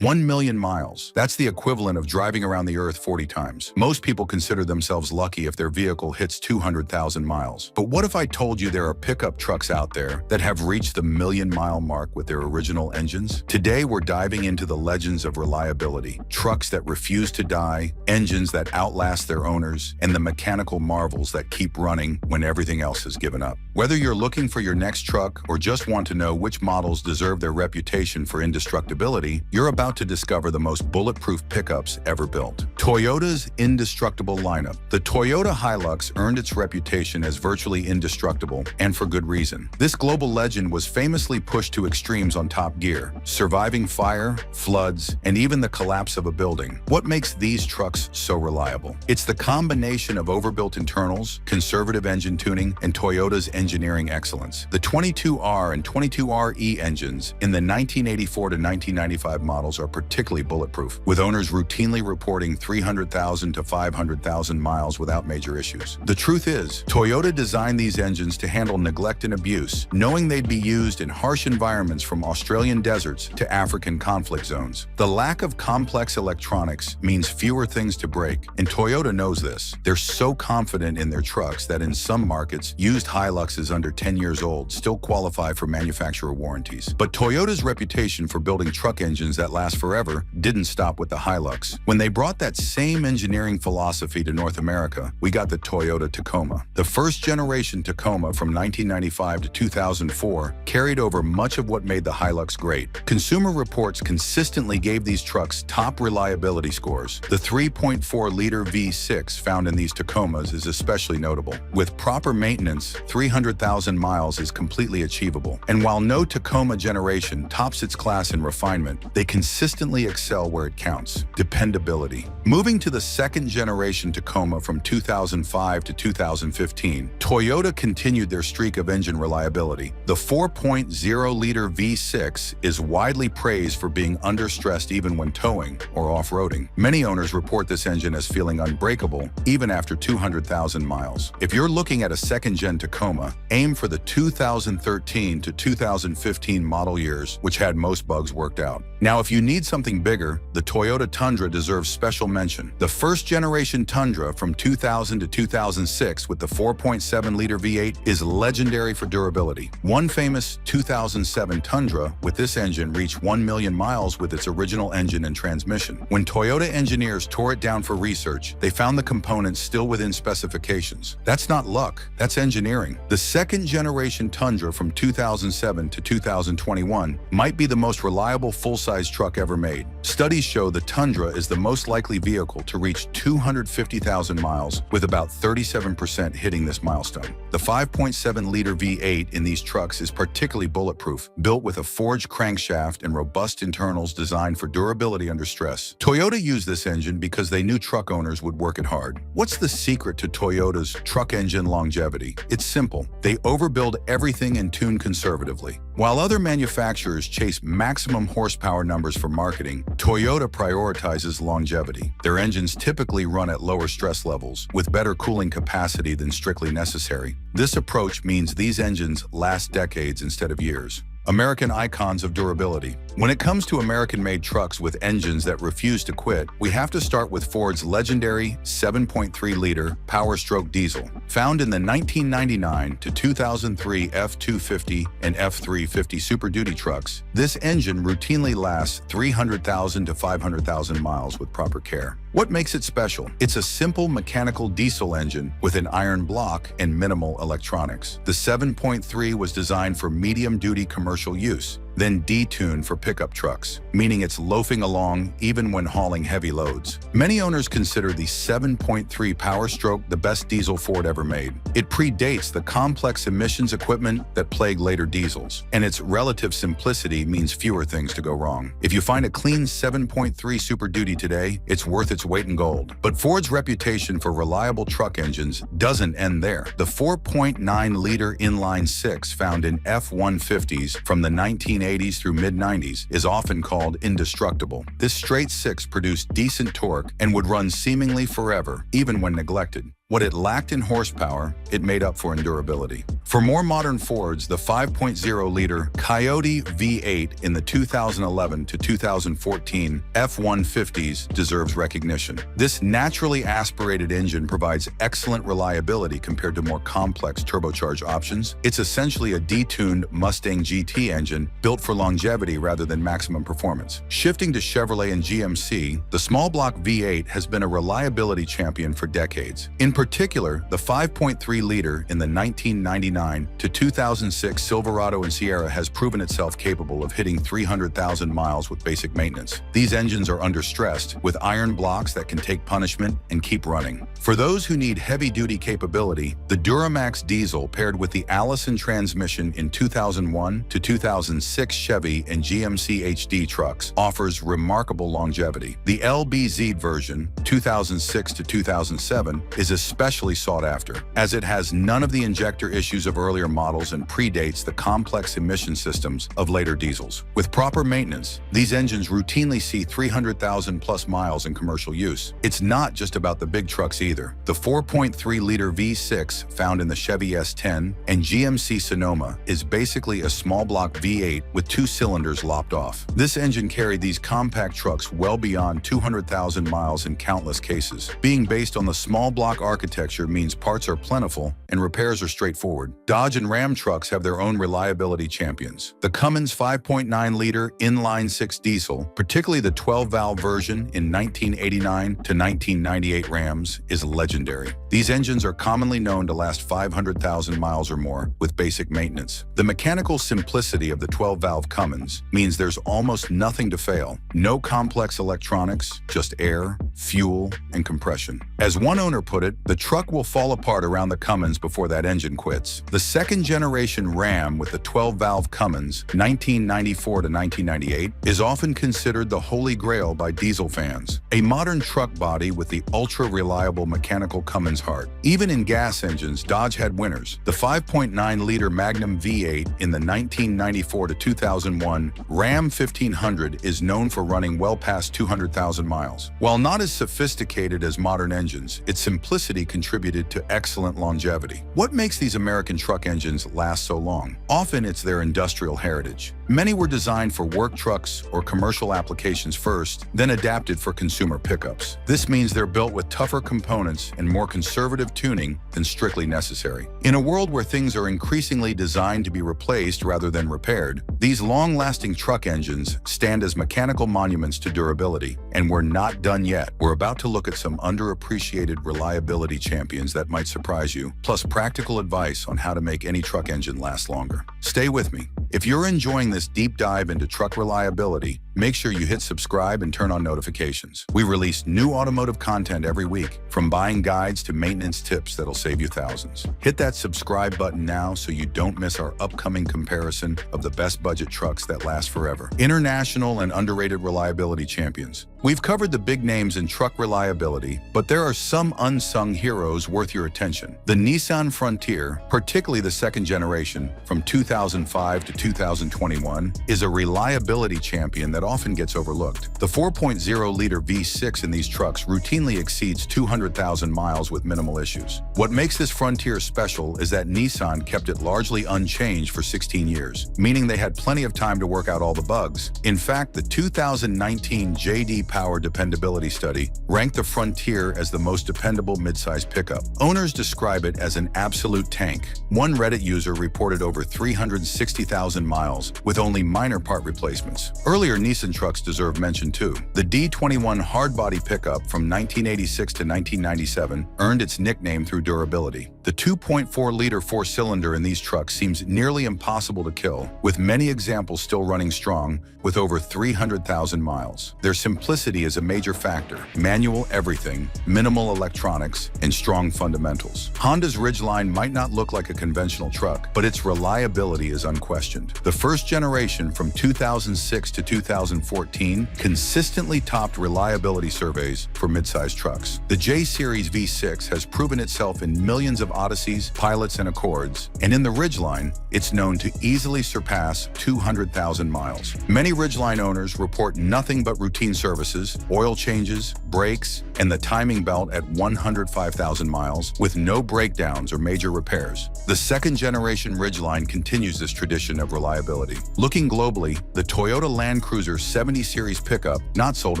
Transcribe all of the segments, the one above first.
1 million miles. That's the equivalent of driving around the Earth 40 times. Most people consider themselves lucky if their vehicle hits 200,000 miles. But what if I told you there are pickup trucks out there that have reached the million-mile mark with their original engines? Today, we're diving into the legends of reliability, trucks that refuse to die, engines that outlast their owners, and the mechanical marvels that keep running when everything else has given up. Whether you're looking for your next truck or just want to know which models deserve their reputation for indestructibility, you're about to discover the most bulletproof pickups ever built. Toyota's indestructible lineup. The Toyota Hilux earned its reputation as virtually indestructible, and for good reason. This global legend was famously pushed to extremes on Top Gear, surviving fire, floods, and even the collapse of a building. What makes these trucks so reliable? It's the combination of overbuilt internals, conservative engine tuning, and Toyota's engineering excellence. The 22R and 22RE engines in the 1984 to 1995 models are particularly bulletproof, with owners routinely reporting 300,000 to 500,000 miles without major issues. The truth is, Toyota designed these engines to handle neglect and abuse, knowing they'd be used in harsh environments from Australian deserts to African conflict zones. The lack of complex electronics means fewer things to break, and Toyota knows this. They're so confident in their trucks that in some markets, used Hiluxes under 10 years old still qualify for manufacturer warranties. But Toyota's reputation for building truck engines that last forever didn't stop with the Hilux. When they brought that same engineering philosophy to North America, we got the Toyota Tacoma. The first generation Tacoma from 1995 to 2004 carried over much of what made the Hilux great. Consumer reports consistently gave these trucks top reliability scores. The 3.4-liter V6 found in these Tacomas is especially notable. With proper maintenance, 300,000 miles is completely achievable. And while no Tacoma generation tops its class in refinement, they consistently excel where it counts: dependability. Moving to the second generation Tacoma from 2005 to 2015, Toyota continued their streak of engine reliability. The 4.0-liter V6 is widely praised for being understressed even when towing or off-roading. Many owners report this engine as feeling unbreakable even after 200,000 miles. If you're looking at a second-gen Tacoma, aim for the 2013 to 2015 model years, which had most bugs worked out. Now, if you need something bigger, the Toyota Tundra deserves special mention. The first-generation Tundra from 2000 to 2006 with the 4.7-liter V8 is legendary for durability. One famous 2007 Tundra with this engine reached 1 million miles with its original engine and transmission. When Toyota engineers tore it down for research, they found the components still within specifications. That's not luck, that's engineering. The second-generation Tundra from 2007 to 2021 might be the most reliable full-size truck ever made. Studies show the Tundra is the most likely vehicle to reach 250,000 miles, with about 37% hitting this milestone. The 5.7-liter V8 in these trucks is particularly bulletproof, built with a forged crankshaft and robust internals designed for durability under stress. Toyota used this engine because they knew truck owners would work it hard. What's the secret to Toyota's truck engine longevity? It's simple. They overbuild everything and tune conservatively. While other manufacturers chase maximum horsepower numbers for marketing, Toyota prioritizes longevity. Their engines typically run at lower stress levels, with better cooling capacity than strictly necessary. This approach means these engines last decades instead of years. American icons of durability. When it comes to American-made trucks with engines that refuse to quit, we have to start with Ford's legendary 7.3-liter Power-Stroke diesel. Found in the 1999 to 2003 F-250 and F-350 Super Duty trucks, this engine routinely lasts 300,000 to 500,000 miles with proper care. What makes it special? It's a simple mechanical diesel engine with an iron block and minimal electronics. The 7.3 was designed for medium-duty commercial use, then detuned for pickup trucks, meaning it's loafing along even when hauling heavy loads. Many owners consider the 7.3 Power-Stroke the best diesel Ford ever made. It predates the complex emissions equipment that plagued later diesels, and its relative simplicity means fewer things to go wrong. If you find a clean 7.3 Super Duty today, it's worth its weight in gold. But Ford's reputation for reliable truck engines doesn't end there. The 4.9-liter inline-six found in F-150s from the 1980s through mid-90s is often called indestructible. This straight six produced decent torque and would run seemingly forever, even when neglected. What it lacked in horsepower, it made up for in durability. For more modern Fords, the 5.0-liter Coyote V8 in the 2011 to 2014 F-150s deserves recognition. This naturally aspirated engine provides excellent reliability compared to more complex turbocharged options. It's essentially a detuned Mustang GT engine built for longevity rather than maximum performance. Shifting to Chevrolet and GMC, the small block V8 has been a reliability champion for decades. In particular, the 5.3-liter in the 1999 to 2006 Silverado and Sierra has proven itself capable of hitting 300,000 miles with basic maintenance. These engines are understressed, with iron blocks that can take punishment and keep running. For those who need heavy-duty capability, the Duramax diesel paired with the Allison transmission in 2001 to 2006 Chevy and GMC HD trucks offers remarkable longevity. The LBZ version, 2006 to 2007, is especially sought after, as it has none of the injector issues of earlier models and predates the complex emission systems of later diesels. With proper maintenance, these engines routinely see 300,000 plus miles in commercial use. It's not just about the big trucks either. The 4.3-liter V6 found in the Chevy S10 and GMC Sonoma is basically a small block V8 with 2 cylinders lopped off. This engine carried these compact trucks well beyond 200,000 miles in countless cases. Being based on the small block architecture means parts are plentiful and repairs are straightforward. Dodge and Ram trucks have their own reliability champions. The Cummins 5.9-liter inline-6 diesel, particularly the 12-valve version in 1989 to 1998 Rams, is legendary. These engines are commonly known to last 500,000 miles or more with basic maintenance. The mechanical simplicity of the 12-valve Cummins means there's almost nothing to fail. No complex electronics, just air, fuel, and compression. As one owner put it, the truck will fall apart around the Cummins before that engine quits. The second-generation Ram with the 12-valve Cummins, 1994 to 1998, is often considered the holy grail by diesel fans. A modern truck body with the ultra-reliable mechanical Cummins heart. Even in gas engines, Dodge had winners. The 5.9-liter Magnum V8 in the 1994 to 2001 Ram 1500 is known for running well past 200,000 miles. While not as sophisticated as modern engines, its simplicity contributed to excellent longevity. What makes these American truck engines last so long? Often it's their industrial heritage. Many were designed for work trucks or commercial applications first, then adapted for consumer pickups. This means they're built with tougher components and more conservative tuning than strictly necessary. In a world where things are increasingly designed to be replaced rather than repaired, these long-lasting truck engines stand as mechanical monuments to durability. And we're not done yet. We're about to look at some underappreciated reliability champions that might surprise you, plus practical advice on how to make any truck engine last longer. Stay with me. If you're enjoying this deep dive into truck reliability, make sure you hit subscribe and turn on notifications. We release new automotive content every week, from buying guides to maintenance tips that'll save you thousands. Hit that subscribe button now so you don't miss our upcoming comparison of the best budget trucks that last forever. International and underrated reliability champions. We've covered the big names in truck reliability, but there are some unsung heroes worth your attention. The Nissan Frontier, particularly the second generation from 2005 to 2021, is a reliability champion that often gets overlooked. The 4.0-liter V6 in these trucks routinely exceeds 200,000 miles with minimal issues. What makes this Frontier special is that Nissan kept it largely unchanged for 16 years, meaning they had plenty of time to work out all the bugs. In fact, the 2019 J.D. Power Dependability Study ranked the Frontier as the most dependable midsize pickup. Owners describe it as an absolute tank. One Reddit user reported over 360,000 miles with only minor part replacements. Earlier Nissan trucks deserve mention too. The D21 hardbody pickup from 1986 to 1997 earned its nickname through durability. The 2.4-liter four-cylinder in these trucks seems nearly impossible to kill, with many examples still running strong with over 300,000 miles. Their simplicity is a major factor. Manual everything, minimal electronics, and strong fundamentals. Honda's Ridgeline might not look like a conventional truck, but its reliability is unquestioned. The first generation from 2006 to 2014 consistently topped reliability surveys for midsize trucks. The J-Series V6 has proven itself in millions of Odysseys, Pilots, and Accords, and in the Ridgeline, it's known to easily surpass 200,000 miles. Many Ridgeline owners report nothing but routine services, oil changes, brakes, and the timing belt at 105,000 miles with no breakdowns or major repairs. The second-generation Ridgeline continues this tradition of reliability. Looking globally, the Toyota Land Cruiser 70 Series pickup, not sold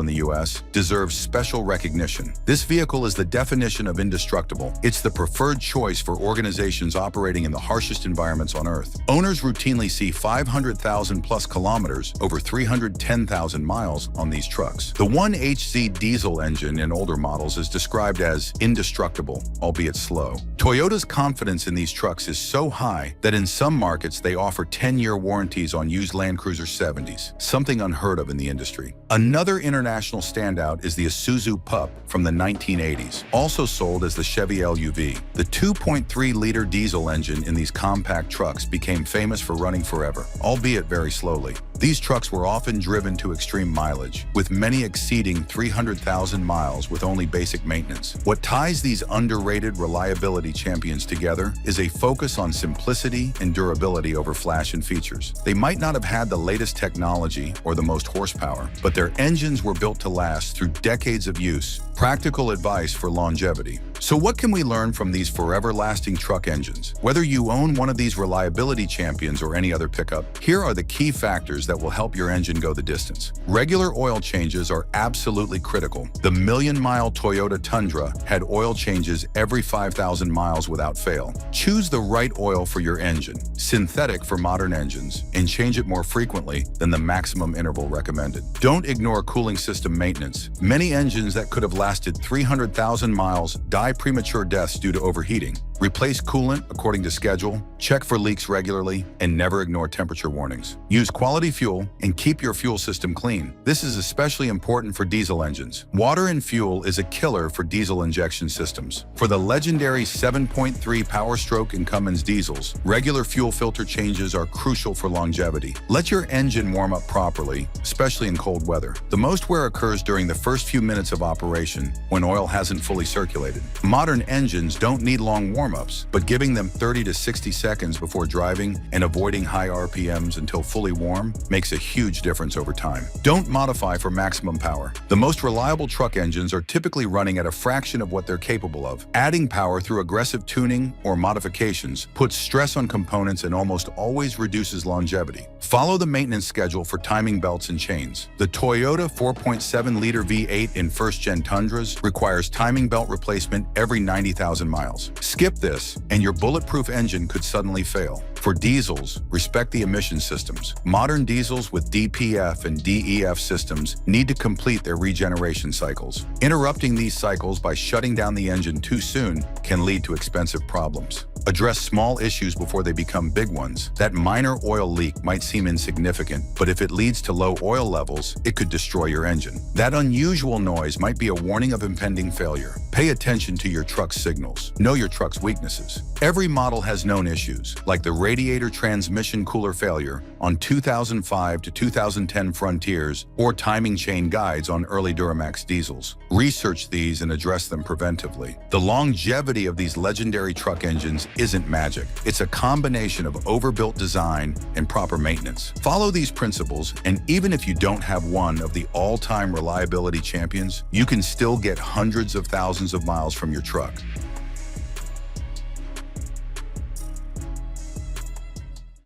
in the US, deserves special recognition. This vehicle is the definition of indestructible. It's the preferred choice for organizations operating in the harshest environments on Earth. Owners routinely see 500,000 plus kilometers, over 310,000 miles, on these trucks. The 1HZ diesel engine in older models is described as indestructible, albeit slow. Toyota's confidence in these trucks is so high that in some markets they offer 10-year warranties on used Land Cruiser 70s, something unheard of in the industry. Another international standout is the Isuzu Pup from the 1980s, also sold as the Chevy LUV. The 2.3-liter diesel engine in these compact trucks became famous for running forever, albeit very slowly. These trucks were often driven to extreme mileage, with many exceeding 300,000 miles with only basic maintenance. What ties these underrated reliability champions together is a focus on simplicity and durability over flash and features. They might not have had the latest technology or the most horsepower, but their engines were built to last through decades of use. Practical advice for longevity. So what can we learn from these forever-lasting truck engines? Whether you own one of these reliability champions or any other pickup, here are the key factors that will help your engine go the distance. Regular oil changes are absolutely critical. The million-mile Toyota Tundra had oil changes every 5,000 miles without fail. Choose the right oil for your engine, synthetic for modern engines, and change it more frequently than the maximum interval recommended. Don't ignore cooling system maintenance. Many engines that could have lasted 300,000 miles die premature deaths due to overheating. Replace coolant according to schedule, check for leaks regularly, and never ignore temperature warnings. Use quality fuel and keep your fuel system clean. This is especially important for diesel engines. Water in fuel is a killer for diesel injection systems. For the legendary 7.3 Power-Stroke and Cummins diesels, regular fuel filter changes are crucial for longevity. Let your engine warm up properly, especially in cold weather. The most wear occurs during the first few minutes of operation, when oil hasn't fully circulated. Modern engines don't need long warm-ups, but giving them 30 to 60 seconds before driving and avoiding high RPMs until fully warm makes a huge difference over time. Don't modify for maximum power. The most reliable truck engines are typically running at a fraction of what they're capable of. Adding power through aggressive tuning or modifications puts stress on components and almost always reduces longevity. Follow the maintenance schedule for timing belts and chains. The Toyota 4.7-liter V8 in first-gen Tundras requires timing belt replacement every 90,000 miles. Skip this, and your bulletproof engine could suddenly fail. For diesels, respect the emission systems. Modern diesels with DPF and DEF systems need to complete their regeneration cycles. Interrupting these cycles by shutting down the engine too soon can lead to expensive problems. Address small issues before they become big ones. That minor oil leak might seem insignificant, but if it leads to low oil levels, it could destroy your engine. That unusual noise might be a warning of impending failure. Pay attention to your truck's signals. Know your truck's weaknesses. Every model has known issues, like the radiator transmission cooler failure on 2005 to 2010 Frontiers or timing chain guides on early Duramax diesels. Research these and address them preventively. The longevity of these legendary truck engines isn't magic. It's a combination of overbuilt design and proper maintenance. Follow these principles, and even if you don't have one of the all-time reliability champions, you can still get hundreds of thousands of miles from your truck.